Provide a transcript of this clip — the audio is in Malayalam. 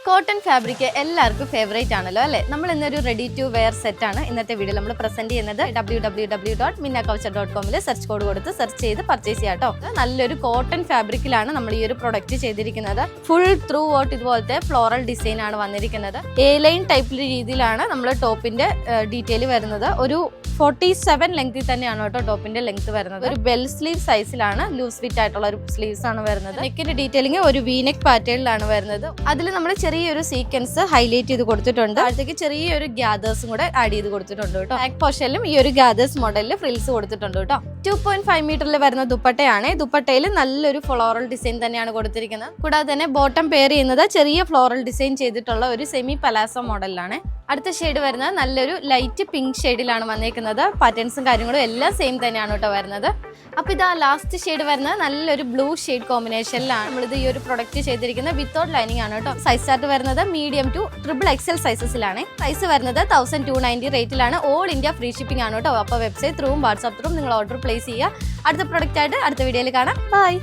കോട്ടൺ ഫാബ്രിക് എല്ലാവർക്കും ഫേവറേറ്റ് ആണല്ലോ അല്ലേ. നമ്മൾ ഇന്നൊരു റെഡി ടു വെയർ സെറ്റ് ആണ് ഇന്നത്തെ വീഡിയോ നമ്മൾ പ്രസന്റ് ചെയ്യുന്നത്. www.minnakoucher.com സെർച്ച് കോഡ് കൊടുത്ത് സെർച്ച് ചെയ്ത് പർച്ചേസ് ചെയ്യാം കേട്ടോ. നല്ലൊരു കോട്ടൺ ഫാബ്രിക്കിലാണ് നമ്മൾ ഈ ഒരു പ്രൊഡക്റ്റ് ചെയ്തിരിക്കുന്നത്. ഫുൾ ത്രൂ ഔട്ട് ഇതുപോലത്തെ ഫ്ലോറൽ ഡിസൈൻ ആണ് വന്നിരിക്കുന്നത്. എ ലൈൻ ടൈപ്പ് രീതിയിലാണ് നമ്മൾ ടോപ്പിന്റെ ഡീറ്റെയിൽ വരുന്നത്. ഒരു 47 ലെങ്ത്തിൽ തന്നെയാണ് കേട്ടോ ടോപ്പിന്റെ ലെങ്ത് വരുന്നത്. ഒരു ബെൽ സ്ലീവ് സൈസിലാണ്, ലൂസ് ഫിറ്റ് ആയിട്ടുള്ള ഒരു സ്ലീവ്സ് ആണ് വരുന്നത്. നെക്കിന്റെ ഡീറ്റെയിലിംഗ് ഒരു വീനെക്ക് പാറ്റേണിലാണ് വരുന്നത്. അതിൽ നമ്മൾ ചെറിയൊരു സീക്വൻസ് ഹൈലൈറ്റ് ചെയ്ത് കൊടുത്തിട്ടുണ്ട്. അടുത്തേക്ക് ചെറിയൊരു ഗ്യാദേഴ്സും കൂടെ ആഡ് ചെയ്ത് കൊടുത്തിട്ടുണ്ട് കേട്ടോ. ബാക്ക് പോർഷനിലും ഈ ഒരു ഗ്യാദേഴ്സ് മോഡലിൽ ഫ്രിൽസ് കൊടുത്തിട്ടുണ്ട് കേട്ടോ. 2.5 മീറ്ററിൽ വരുന്ന ദുപ്പട്ടയാണ്. ദുപ്പട്ടയിൽ നല്ലൊരു ഫ്ലോറൽ ഡിസൈൻ തന്നെയാണ് കൊടുത്തിരിക്കുന്നത്. കൂടാതെ തന്നെ ബോട്ടം പെയർ ചെയ്യുന്നത് ചെറിയ ഫ്ലോറൽ ഡിസൈൻ ചെയ്തിട്ടുള്ള ഒരു സെമി പലാസോ മോഡലിലാണ്. അടുത്ത ഷെയ്ഡ് വരുന്നത് നല്ലൊരു ലൈറ്റ് പിങ്ക് ഷെയ്ഡിലാണ് വന്നേക്കുന്നത്. പാറ്റേൺസും കാര്യങ്ങളും എല്ലാം സെയിം തന്നെയാണ് കേട്ടോ വരുന്നത്. അപ്പോൾ ഇതാ ലാസ്റ്റ് ഷെയ്ഡ് വരുന്നത് നല്ലൊരു ബ്ലൂ ഷെയ്ഡ് കോമ്പിനേഷനിലാണ് നമ്മളിത് ഈ ഒരു പ്രൊഡക്റ്റ് ചെയ്തിരിക്കുന്നത്. വിത്തൗട്ട് ലൈനിങ് ആണ് കേട്ടോ. സൈസ് ചാർട്ട് വരുന്നത് മീഡിയം ടു XXL സൈസസിലാണ്. സൈസ് വരുന്നത് 1290 റേറ്റിലാണ്. ഓൾ ഇന്ത്യ ഫ്രീ ഷിപ്പിംഗ് ആണ് കേട്ടോ. അപ്പോൾ വെബ്സൈറ്റ് ത്രൂവും വാട്സാപ്പ് ത്രൂവും നിങ്ങൾ ഓർഡർ പ്ലേസ് ചെയ്യുക. അടുത്ത പ്രൊഡക്റ്റ് ആയിട്ട് അടുത്ത വീഡിയോയിൽ കാണാം. ബൈ.